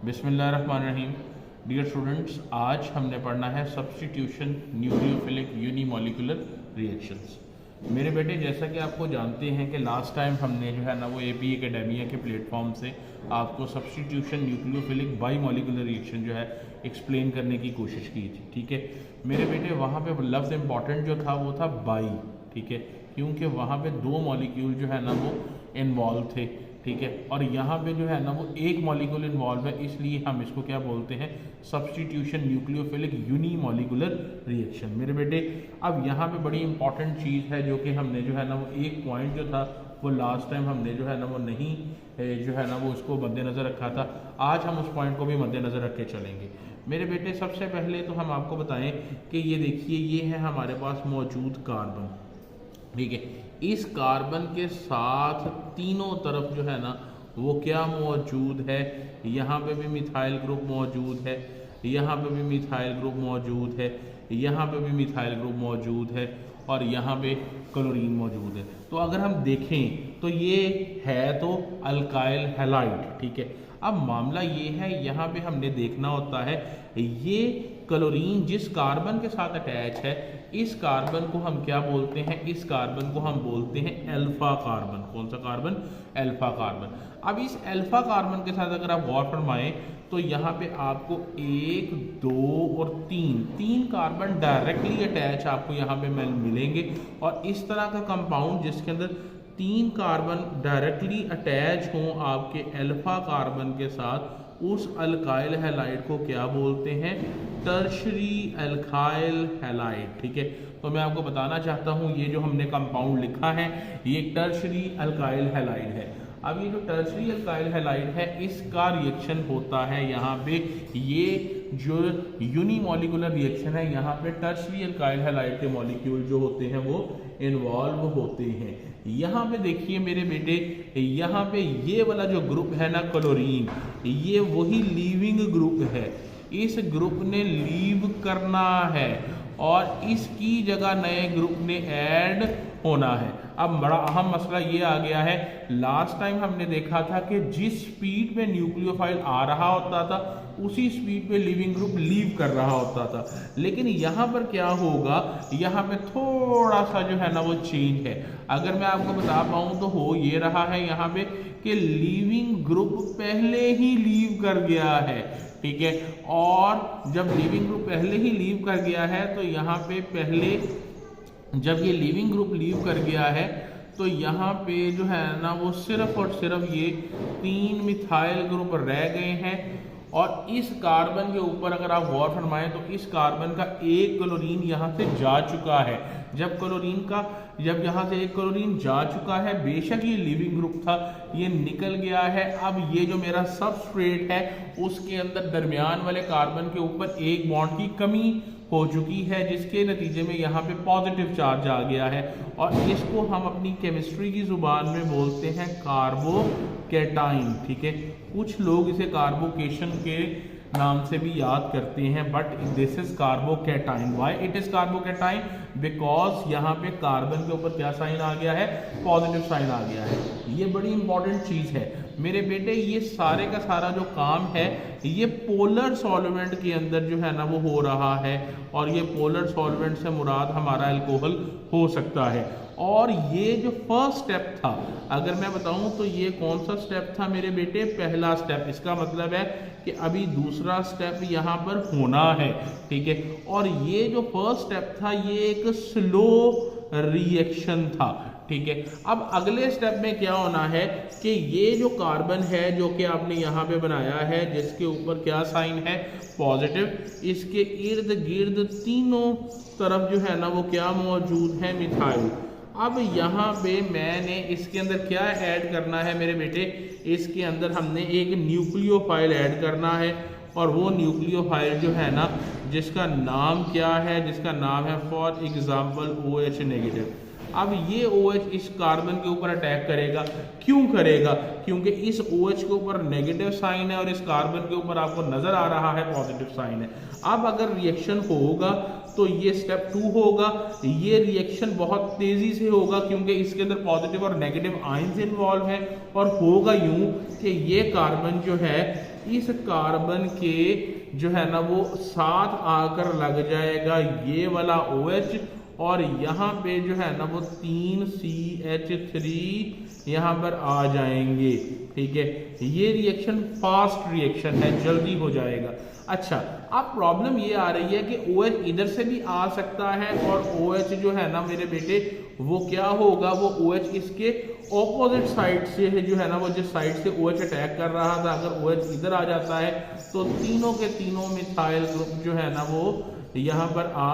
बिस्मिल्लाहिर्रहमानिर्रहीम। Dear students, आज हमने पढ़ना है सब्स्टिट्यूशन न्यूक्लियोफिलिक यूनिमोलिकुलर रिएक्शंस। मेरे बेटे, जैसा कि आपको जानते हैं कि लास्ट टाइम हमने जो है ना वो एपी एकेडेमिया के प्लेटफॉर्म से आपको सब्स्टिट्यूशन न्यूक्लियोफिलिक बाईमोलिकुलर रिएक्शन जो है एक्सप्लेन करने की कोशिश की थी। ठीक है मेरे बेटे, वहाँ पे लफ्ज़ इंपॉर्टेंट जो था वो था बाई। ठीक है, क्योंकि वहाँ पे दो मॉलिक्यूल जो है ना वो इन्वॉल्व थे। ठीक है, और यहाँ पे जो है ना वो एक मॉलिक्यूल इन्वॉल्व है, इसलिए हम इसको क्या बोलते हैं, सब्स्टिट्यूशन न्यूक्लियोफिलिक यूनिमोलिकुलर रिएक्शन। मेरे बेटे, अब यहाँ पे बड़ी इंपॉर्टेंट चीज़ है जो कि हमने जो है ना वो एक पॉइंट जो था वो लास्ट टाइम हमने जो है ना वो नहीं जो है ना वो उसको मद्देनज़र रखा था। आज हम उस पॉइंट को भी मद्देनज़र रख के चलेंगे। मेरे बेटे, सबसे पहले तो हम आपको बताएं कि ये देखिए, ये है हमारे पास मौजूद कार्बन। ठीक है, इस कार्बन के साथ तीनों तरफ जो है ना वो क्या मौजूद है, यहाँ पे भी मिथाइल ग्रुप मौजूद है, यहाँ पे भी मिथाइल ग्रुप मौजूद है, यहाँ पे भी मिथाइल ग्रुप मौजूद है, और यहाँ पे क्लोरीन मौजूद है। तो अगर हम देखें तो ये है तो अल्काइल हैलाइड। ठीक है, अब मामला ये है, यहाँ पे हमने देखना होता है ये क्लोरीन जिस कार्बन के साथ अटैच है, इस कार्बन को हम क्या बोलते हैं, इस कार्बन को हम बोलते हैं अल्फा कार्बन। कौन सा कार्बन? Alpha carbon. अब इस अल्फा कार्बन के साथ अगर आप गौर फरमाएं तो यहाँ पे आपको एक, दो और तीन कार्बन डायरेक्टली अटैच आपको यहाँ पे मिलेंगे। और इस तरह का कंपाउंड जिसके अंदर तीन कार्बन डायरेक्टली अटैच हों आपके अल्फा कार्बन के साथ, उस अल्काइल हैलाइड को क्या बोलते हैं, टर्शरी अल्काइल हैलाइड। ठीक है, तो मैं आपको बताना चाहता हूँ ये जो हमने कंपाउंड लिखा है ये टर्शरी अल्काइल हैलाइड है। अब ये जो टर्शरी अल्काइल हैलाइड है इसका रिएक्शन होता है यहाँ पे, ये जो यूनिमोलिकुलर रिएक्शन है यहाँ पे टर्शरी अल्काइल हैलाइड के मॉलिक्यूल जो होते हैं वो इन्वॉल्व होते हैं। यहाँ पे देखिए मेरे बेटे, यहाँ पे ये वाला जो ग्रुप है ना क्लोरीन, ये वही लीविंग ग्रुप है। इस ग्रुप ने लीव करना है और इसकी जगह नए ग्रुप ने ऐड होना है। अब बड़ा अहम मसला ये आ गया है, लास्ट टाइम हमने देखा था कि जिस स्पीड पे न्यूक्लियोफाइल आ रहा होता था उसी स्पीड पे लिविंग ग्रुप लीव कर रहा होता था। लेकिन यहाँ पर क्या होगा, यहाँ पे थोड़ा सा जो है ना वो चेंज है। अगर मैं आपको बता पाऊँ तो हो ये रहा है यहाँ पे कि लीविंग ग्रुप पहले ही लीव कर गया है। ठीक है, और जब लिविंग ग्रुप पहले ही लीव कर गया है तो यहाँ पे पहले जब ये लिविंग ग्रुप लीव कर गया है तो यहाँ पे जो है ना वो सिर्फ और सिर्फ ये तीन मिथाइल ग्रुप रह गए हैं। और इस कार्बन के ऊपर अगर आप गौर फरमाएं तो इस कार्बन का एक क्लोरीन यहाँ से जा चुका है। जब यहाँ से एक क्लोरीन जा चुका है, बेशक ये लिविंग ग्रुप था, ये निकल गया है। अब ये जो मेरा सबस्ट्रेट है उसके अंदर दरमियान वाले कार्बन के ऊपर एक बॉन्ड की कमी हो चुकी है, जिसके नतीजे में यहाँ पे पॉजिटिव चार्ज आ गया है। और इसको हम अपनी केमिस्ट्री की जुबान में बोलते हैं कार्बोकैटाइन। ठीक है, कुछ लोग इसे कार्बोकेशन के नाम से भी याद करते हैं, but this is carbocation. Why it is carbocation? Because यहाँ पे कार्बन के ऊपर क्या साइन आ गया है, पॉजिटिव साइन आ गया है। ये बड़ी इंपॉर्टेंट चीज है मेरे बेटे। ये सारे का सारा जो काम है ये पोलर सॉल्वेंट के अंदर जो है ना वो हो रहा है, और ये पोलर सॉल्वेंट से मुराद हमारा अल्कोहल हो सकता है। और ये जो फर्स्ट स्टेप था, अगर मैं बताऊं तो ये कौन सा स्टेप था मेरे बेटे, पहला स्टेप। इसका मतलब है कि अभी दूसरा स्टेप यहाँ पर होना है। ठीक है, और ये जो फर्स्ट स्टेप था ये एक स्लो रिएक्शन था। ठीक है, अब अगले स्टेप में क्या होना है कि ये जो कार्बन है जो कि आपने यहाँ पे बनाया है जिसके ऊपर क्या साइन है, पॉजिटिव, इसके इर्द गिर्द तीनों तरफ जो है ना वो क्या मौजूद है, मिथाइल। अब यहाँ पे मैंने इसके अंदर क्या ऐड करना है मेरे बेटे, इसके अंदर हमने एक न्यूक्लियोफाइल ऐड करना है। और वो न्यूक्लियोफाइल जो है ना जिसका नाम क्या है, जिसका नाम है फॉर एग्जाम्पल OH नेगेटिव। अब ये OH इस कार्बन के ऊपर अटैक करेगा। क्यों करेगा? क्योंकि इस OH के ऊपर नेगेटिव साइन है और इस कार्बन के ऊपर आपको नजर आ रहा है पॉजिटिव साइन है। अब अगर रिएक्शन होगा तो ये स्टेप 2 होगा। ये रिएक्शन बहुत तेजी से होगा क्योंकि इसके अंदर पॉजिटिव और नेगेटिव आयंस इन्वॉल्व है, और होगा यूं कि ये कार्बन जो है इस कार्बन के जो है ना वो साथ आकर लग जाएगा ये वाला OH, और यहाँ पे जो है ना वो 3CH3 यहाँ पर आ जाएंगे। ठीक है, ये रिएक्शन फास्ट रिएक्शन है, जल्दी हो जाएगा। अच्छा, अब प्रॉब्लम ये आ रही है कि OH इधर से भी आ सकता है, और OH जो है ना मेरे बेटे वो क्या होगा, वो OH इसके ऑपोजिट साइड से है, जो है ना वो जिस साइड से OH अटैक कर रहा था, अगर OH इधर आ जाता है तो तीनों के तीनों मिथाइल ग्रुप जो है ना वो यहाँ पर आ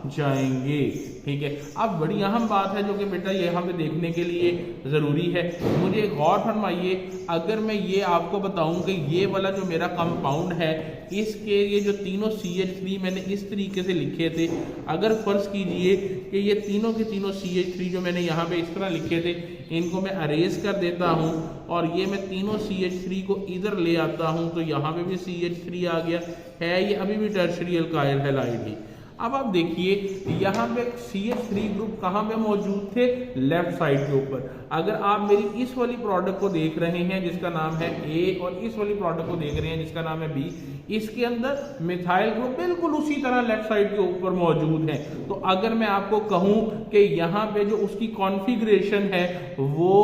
जाएंगे। ठीक है, अब बड़ी अहम बात है जो कि बेटा यहाँ पे देखने के लिए ज़रूरी है, मुझे गौर फरमाइए। अगर मैं ये आपको बताऊं कि ये वाला जो मेरा कंपाउंड है, इसके ये जो तीनों CH3 मैंने इस तरीके से लिखे थे, अगर फर्ज कीजिए कि ये तीनों के तीनों CH3 जो मैंने यहाँ पे इस तरह लिखे थे, इनको मैं अरेज कर देता हूँ और ये मैं तीनों CH3 को इधर ले आता हूँ, तो यहाँ पे भी CH3 आ गया है, ये अभी भी टर्शियरी अल्काइल हैलाइड ही। अब आप देखिए यहाँ पे CH3 ग्रुप कहाँ पे मौजूद थे, लेफ्ट साइड के ऊपर। अगर आप मेरी इस वाली प्रोडक्ट को देख रहे हैं जिसका नाम है A, और इस वाली प्रोडक्ट को देख रहे हैं जिसका नाम है B, इसके अंदर मिथाइल ग्रुप बिल्कुल उसी तरह लेफ्ट साइड के ऊपर मौजूद है। तो अगर मैं आपको कहूं कि यहाँ पे जो उसकी कॉन्फ़िगरेशन है वो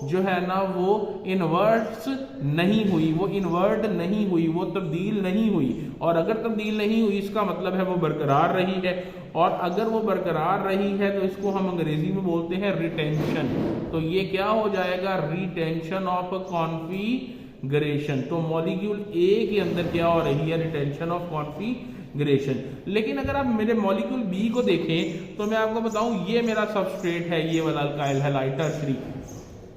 जो है ना वो इन्वर्ट्स नहीं हुई, वो इन्वर्ट नहीं हुई, वो तब्दील नहीं हुई, और अगर तब्दील नहीं हुई इसका मतलब है वो बरकरार रही है, और अगर वो बरकरार रही है तो इसको हम अंग्रेजी में बोलते हैं रिटेंशन। तो ये क्या हो जाएगा, रिटेंशन ऑफ कॉन्फ़िगरेशन। तो मॉलिक्यूल A के अंदर क्या हो रही है, रिटेंशन ऑफ कॉन्फ़िगरेशन। लेकिन अगर आप मेरे मॉलिक्यूल B को देखें तो मैं आपको बताऊं ये मेरा सबस्ट्रेट है, ये वाला अल्काइल हैलाइड टर्शियरी।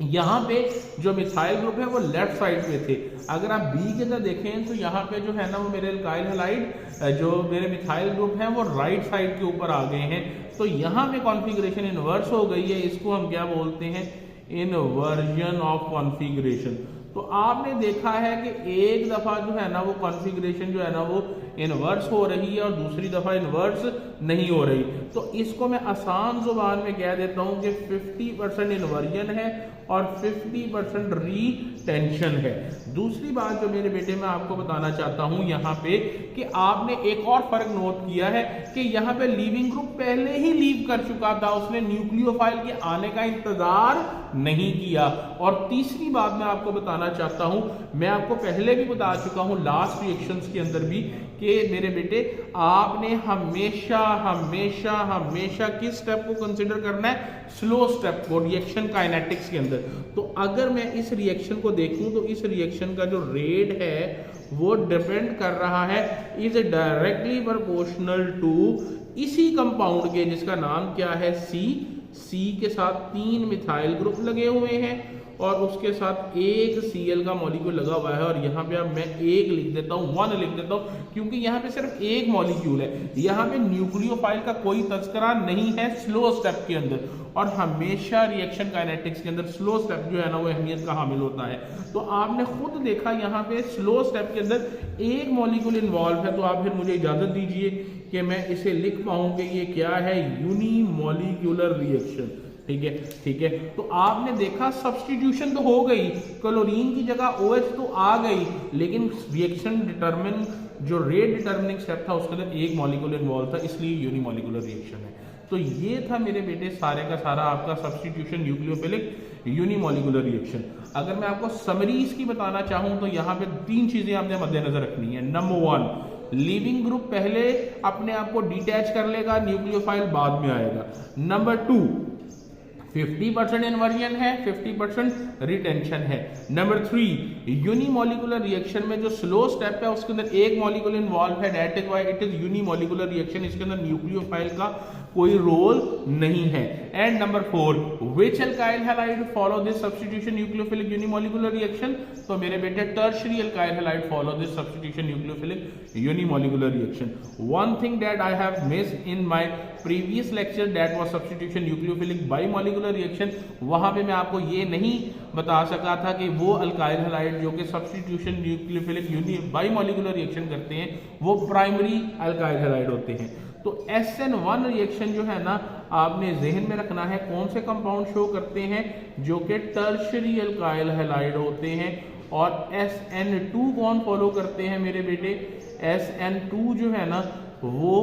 यहाँ पे जो मिथाइल ग्रुप है वो लेफ्ट साइड पे थे। अगर आप B के अंदर देखें तो यहाँ पे जो है ना वो मेरे अल्काइल हैलाइड जो मेरे मिथाइल ग्रुप हैं वो राइट साइड के ऊपर आ गए हैं। तो यहाँ पे कॉन्फ़िगरेशन इन्वर्स हो गई है, इसको हम क्या बोलते हैं, इन्वर्जन ऑफ कॉन्फ़िगरेशन। तो आपने देखा है कि एक दफा जो है ना वो कॉन्फ़िगरेशन जो है ना वो इन्वर्स हो रही है और दूसरी दफा इन्वर्स नहीं हो रही। तो इसको मैं आसान जुबान में कह देता हूं कि 50% इन्वर्जन है और 50% रीटेंशन है। दूसरी बात जो मेरे बेटे मैं आपको बताना चाहता हूं यहाँ पे कि आपने एक और फर्क नोट किया है कि यहाँ पे लीविंग ग्रुप पहले ही लीव कर चुका था, उसने न्यूक्लियोफाइल के आने का इंतजार नहीं किया। और तीसरी बात मैं आपको बताना चाहता हूं, मैं आपको पहले भी बता चुका हूं लास्ट रिएक्शंस के अंदर भी कि मेरे बेटे आपने हमेशा हमेशा हमेशा किस स्टेप को कंसीडर करना है, स्लो स्टेप को रिएक्शन काइनेटिक्स के अंदर। तो अगर मैं इस रिएक्शन को देखूं तो इस रिएक्शन का जो रेट है वो डिपेंड कर रहा है, इज डायरेक्टली प्रोपोर्शनल टू इसी कंपाउंड के जिसका नाम क्या है C के साथ 3 मिथाइल ग्रुप लगे हुए हैं और उसके साथ एक Cl का मॉलिक्यूल लगा हुआ है। और यहाँ पे अब मैं एक लिख देता हूँ, 1 लिख देता हूँ, क्योंकि यहाँ पे सिर्फ एक मॉलिक्यूल है, यहाँ पे न्यूक्लियोफाइल का कोई तस्करा नहीं है स्लो स्टेप के अंदर। और हमेशा रिएक्शन काइनेटिक्स के अंदर स्लो स्टेप जो है ना वो अहमियत का हामिल होता है। तो आपने खुद देखा यहाँ पे स्लो स्टेप के अंदर एक मॉलिक्यूल इन्वॉल्व है। तो आप फिर मुझे इजाजत दीजिए कि मैं इसे लिख पाऊँ कि ये क्या है, यूनिमॉलिक्यूलर रिएक्शन। ठीक है, ठीक है। तो आपने देखा सब्स्टिट्यूशन तो हो गई, क्लोरीन की जगह OH तो आ गई, लेकिन रिएक्शन डिटरमिन जो रेट डिटर्मिनिंग स्टेप था उसके अंदर एक मॉलिक्यूल इन्वॉल्व था, इसलिए यूनिमॉलिक्यूलर रिएक्शन है। तो ये था मेरे बेटे सारे का सारा आपका सब्स्टिट्यूशन न्यूक्लियोफिलिक यूनिमॉलिक्यूलर रिएक्शन। अगर मैं आपको समरी इसकी बताना चाहूं तो यहाँ पे 3 चीजें आपने मद्देनजर रखनी है। नंबर 1, लीविंग ग्रुप पहले अपने आप को डिटैच कर लेगा, न्यूक्लियोफाइल बाद में आएगा। नंबर 2, 50% इन्वर्जन है, 50% रिटेंशन है। नंबर 3, यूनिमॉलिक्यूलर रिएक्शन में जो स्लो स्टेप है उसके अंदर एक मॉलिक्यूल इन्वॉल्व है, that is why it is unimolecular reaction. इसके अंदर न्यूक्लियोफाइल का कोई रोल नहीं है। And number 4, which alkyl halide follow this substitution nucleophilic unimolecular reaction. तो मेरे बेटे tertiary alkyl halide follow this substitution nucleophilic unimolecular reaction. One thing that I have missed in my previous lecture that was substitution nucleophilic bimolecular reaction. वहां पे मैं आपको ये नहीं बता सका था कि वो अल्काइल हैलाइड जो कि सब्स्टिट्यूशन न्यूक्लियोफिलिक बाइमॉलिक्यूलर रिएक्शन करते हैं वो प्राइमरी अल्काइल हैलाइड होते हैं। तो SN1 रिएक्शन जो है ना आपने जहन में रखना है, कौन से कंपाउंड शो करते हैं जो कि टर्शियरी अल्काइल हैलाइड होते हैं, और SN2 कौन फॉलो करते हैं मेरे बेटे? SN2 जो है ना वो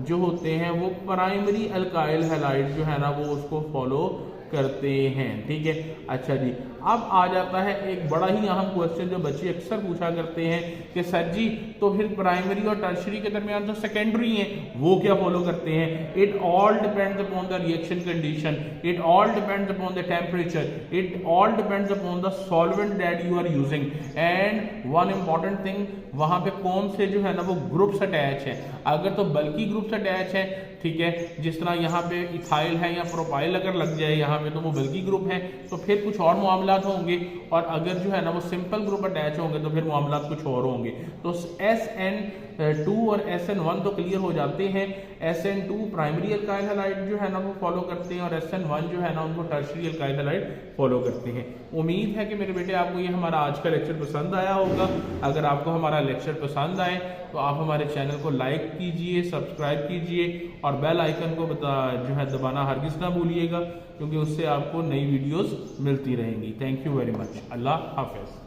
जो होते हैं वो प्राइमरी अल्काइल हैलाइड जो है ना वो उसको फॉलो करते हैं। ठीक है, अच्छा जी, अब आ जाता है एक बड़ा ही अहम क्वेश्चन जो बच्चे अक्सर पूछा करते हैं कि सर जी तो फिर प्राइमरी और टर्शरी के दरमियान जो सेकेंडरी हैं वो क्या फॉलो करते हैं? It all depends upon the reaction condition, it all depends upon the temperature, it all depends upon the solvent that you are using and one important thing, वहां पे कौन से जो है ना वो ग्रुप्स अटैच है। अगर तो बल्कि ग्रुप्स अटैच है, ठीक है, जिस तरह यहाँ पे इथाइल है या प्रोपाइल अगर लग जाए यहाँ पे तो वो बल्कि ग्रुप है, तो फिर कुछ और मामलात होंगे, और अगर जो है ना वो सिंपल ग्रुप अटैच होंगे तो फिर मामलात कुछ और होंगे। तो SN2 और SN1 तो क्लियर हो जाते हैं। SN2 प्राइमरी अल्काइल हैलाइड जो है ना वो फॉलो करते हैं और SN1 जो है ना उनको टर्शरी अल्काइल हैलाइड फॉलो करते हैं। उम्मीद है कि मेरे बेटे आपको ये हमारा आज का लेक्चर पसंद आया होगा। अगर आपको हमारा लेक्चर पसंद आए तो आप हमारे चैनल को लाइक कीजिए, सब्सक्राइब कीजिए और बेल आइकन को जो है दबाना हरगिज़ ना भूलिएगा, क्योंकि उससे आपको नई वीडियोस मिलती रहेंगी। Thank you very much. Allah हाफिज़।